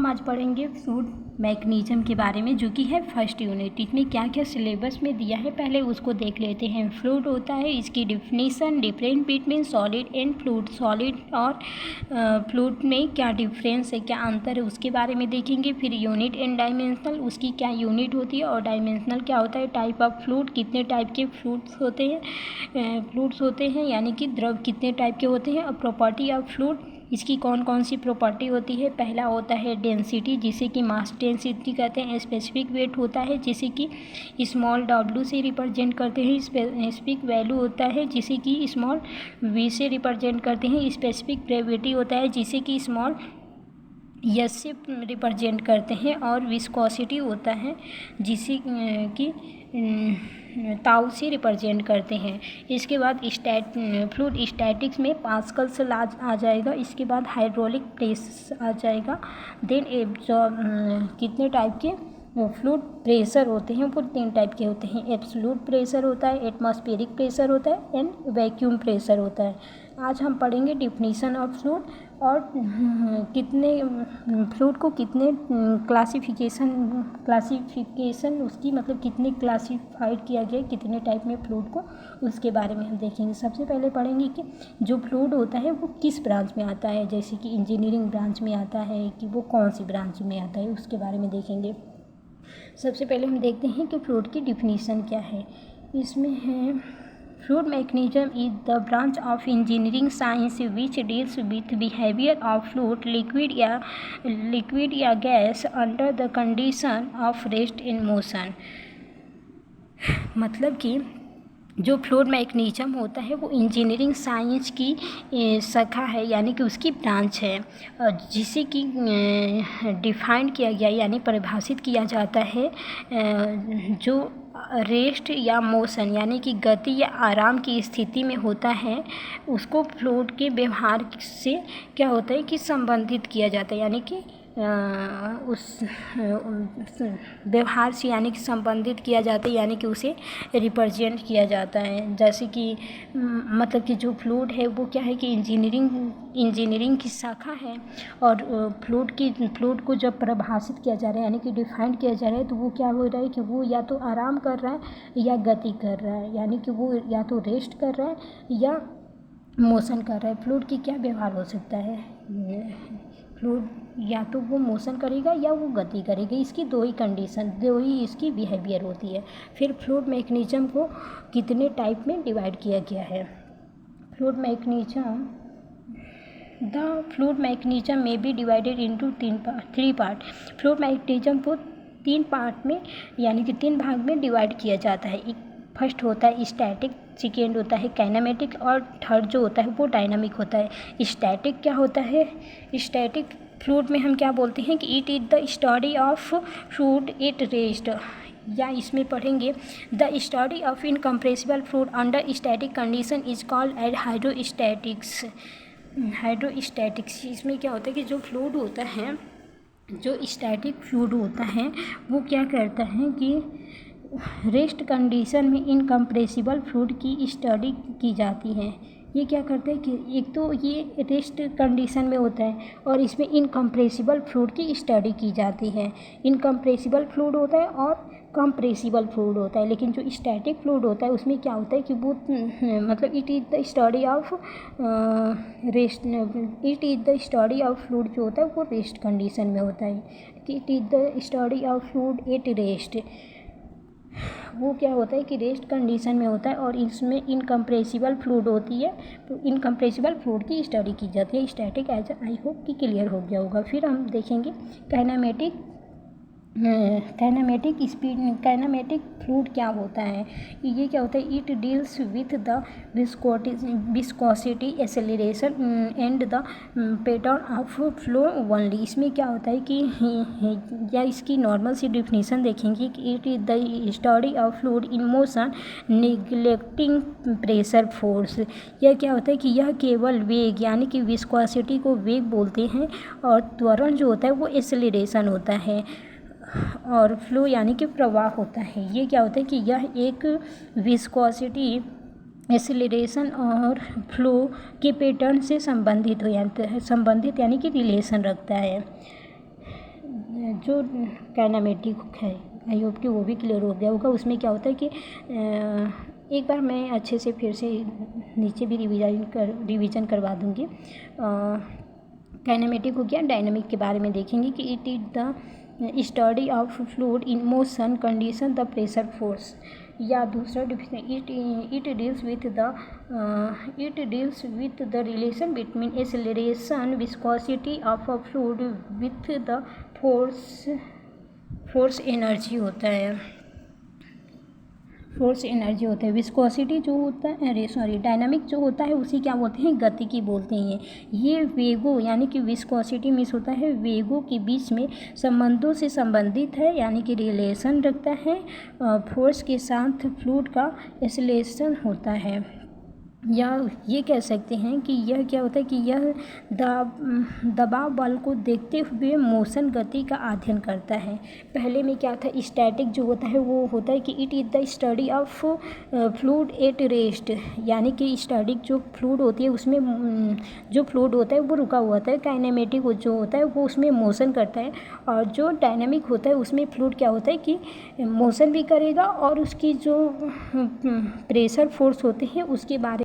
हम आज पढ़ेंगे फ्लूइड मैकेनिज्म के बारे में, जो कि है फर्स्ट यूनिट। इसमें क्या क्या सिलेबस में दिया है पहले उसको देख लेते हैं। फ्लूइड होता है, इसकी definition, difference between solid and fluid, solid और फ्लूइड में क्या डिफरेंस है, क्या अंतर है, उसके बारे में देखेंगे। फिर यूनिट एंड डायमेंशनल, उसकी क्या यूनिट होती है और डायमेंशनल क्या होता है। टाइप ऑफ फ्लूइड, कितने टाइप के फ्लूइड्स होते हैं यानी कि द्रव कितने टाइप के होते हैं। और प्रॉपर्टी ऑफ फ्लूइड, इसकी कौन कौन सी प्रॉपर्टी होती है। पहला होता है डेंसिटी, जिसे कि मास डेंसिटी कहते हैं। स्पेसिफिक वेट होता है, जिसे कि स्मॉल w से रिप्रेजेंट करते हैं। स्पेसिफिक वैल्यू होता है, जिसे कि स्मॉल v से रिप्रेजेंट करते हैं। स्पेसिफिक ग्रेविटी होता है, जिसे कि स्मॉल s से रिप्रेजेंट करते हैं। और विस्कोसिटी होता है, जिसे कि ताऊ से रिप्रेजेंट करते हैं। इसके बाद फ्लूइड स्टैटिक्स में पास्कल्स आ जाएगा। इसके बाद हाइड्रोलिक प्रेस आ जाएगा। देन कितने टाइप के फ्लूइड प्रेशर होते हैं, वो 3 टाइप के होते हैं। एब्सोल्यूट प्रेशर होता है, एटमॉस्फेरिक प्रेशर होता है एंड वैक्यूम प्रेशर होता है। आज हम पढ़ेंगे डिफिनीशन ऑफ फ्लूइड और कितने फ्लूइड को कितने क्लासिफिकेशन उसकी मतलब कितने क्लासिफाइड किया गया, कितने टाइप में फ्लूइड को, उसके बारे में हम देखेंगे। सबसे पहले पढ़ेंगे कि जो फ्लूइड होता है वो किस ब्रांच में आता है, जैसे कि इंजीनियरिंग ब्रांच में आता है कि वो कौन सी ब्रांच में आता है, उसके बारे में देखेंगे। सबसे पहले हम देखते हैं कि फ्लूइड की डिफिनीशन क्या है। इसमें है fluid mechanism is the branch of engineering science which deals with behaviour of fluid, liquid या gas under the condition of rest in motion. मतलब कि जो फ्लूइड मैकेनिज्म होता है वो इंजीनियरिंग साइंस की शाखा है, यानी कि उसकी ब्रांच है, जिसे कि डिफाइन किया गया यानी परिभाषित किया जाता है जो रेस्ट या मोशन यानी कि गति या आराम की स्थिति में होता है, उसको फ्लूइड के व्यवहार से क्या होता है कि संबंधित किया जाता है, यानी कि उस व्यवहार से यानी कि संबंधित किया जाता है, यानी कि उसे रिप्रेजेंट किया जाता है। जैसे कि मतलब कि जो फ्लूइड है वो क्या है कि इंजीनियरिंग की शाखा है। और फ्लूइड को जब परिभाषित किया जा रहा है यानी कि डिफाइंड किया जा रहा है, तो वो क्या हो रहा है कि वो या तो आराम कर रहा है या गति कर रहा है, यानी कि वो या तो रेस्ट कर रहा है या मोशन कर रहा है। फ्लूइड की क्या व्यवहार हो सकता है, फ्लूइड या तो वो मोशन करेगा या वो गति करेगा। इसकी दो ही इसकी बिहेवियर होती है। फिर फ्लूइड मैकेनिज्म को कितने टाइप में डिवाइड किया गया है। फ्लूइड मैकेनिज्म में be divided into 3 part. Fluid mechanism को 3 पार्ट में यानी कि 3 भाग में डिवाइड किया जाता है। एक फर्स्ट होता है स्टैटिक, सेकेंड होता है काइनेमेटिक और थर्ड जो होता है वो डायनामिक होता है। स्टैटिक क्या होता है, स्टैटिक फ्लूइड में हम क्या बोलते हैं कि it is the study of fluid at rest, या इसमें पढ़ेंगे the study of incompressible fluid under static condition is called as hydrostatics. इसमें क्या होता है कि जो फ्लूइड होता है, जो स्टैटिक फ्लूइड होता है वो क्या करता है कि रेस्ट कंडीशन में इनकम्प्रेसिबल फ्लूइड की स्टडी की जाती है। ये क्या करते हैं कि एक तो ये रेस्ट कंडीशन में होता है और इसमें इनकम्प्रेसिबल फ्लूइड की स्टडी की जाती है। इनकम्प्रेसिबल फ्लूइड होता है और कंप्रेसिबल फ्लूइड होता है। लेकिन जो स्टैटिक फ्लूइड होता है उसमें क्या होता है कि वो मतलब it is the study of fluid जो होता है वो रेस्ट कंडीशन में होता है। It is the study of fluid at rest, वो क्या होता है कि रेस्ट कंडीशन में होता है और इसमें इनकम्प्रेसिबल फ्लूइड होती है, तो इनकम्प्रेसिबल फ्लूइड की स्टडी की जाती है। स्टैटिक एज आई होप कि क्लियर हो गया होगा। फिर हम देखेंगे काइनेमेटिक फ्लूइड क्या होता है। ये क्या होता है, it deals with the viscosity, acceleration and the pattern of flow only. इसमें क्या होता है कि या इसकी नॉर्मल सी डिफिनीशन देखेंगे कि it is the study of fluid in motion neglecting pressure force. यह क्या होता है कि यह केवल वेग यानी कि विस्कोसिटी को वेग बोलते हैं और त्वरण जो होता है वो एक्सेलरेशन होता है और फ्लो यानी कि प्रवाह होता है। ये क्या होता है कि यह एक विस्कोसिटी, एक्सेलरेशन और फ्लो के पैटर्न से संबंधित यानी कि रिलेशन रखता है। जो काइनेमेटिक है, आई होप कि वो भी क्लियर हो गया होगा। उसमें क्या होता है कि एक बार मैं अच्छे से फिर से नीचे भी रिवीजन करवा दूँगी। काइनेमेटिक हो गया। डायनामिक के बारे में देखेंगे कि it is the study of fluid in motion condition the pressure force, या दूसरा definition it deals with the relation between acceleration viscosity of a fluid with the force energy होता है। फोर्स एनर्जी होता है। विस्कोसिटी जो होता है, अरे सॉरी, डायनामिक जो होता है उसे क्या बोलते हैं, गतिकी बोलते हैं। ये वेगों यानी कि विस्कोसिटी मीन्स होता है वेगों के बीच में संबंधों से संबंधित है, यानी कि रिलेशन रखता है। फोर्स के साथ फ्लूइड का एक्सेलरेशन होता है, या ये कह सकते हैं कि यह क्या होता है कि यह दबाव बल को देखते हुए मोशन गति का अध्ययन करता है। पहले में क्या था, स्टैटिक जो होता है वो होता है कि it is the study of fluid at rest, यानी कि स्टैटिक जो फ्लूइड होती है उसमें जो फ्लूइड होता है वो रुका हुआ होता है। काइनेमेटिक जो होता है वो उसमें मोशन करता है, और जो डायनामिक होता है उसमें फ्लूइड क्या होता है कि मोशन भी करेगा और उसकी जो प्रेशर फोर्स होते हैं उसके बारे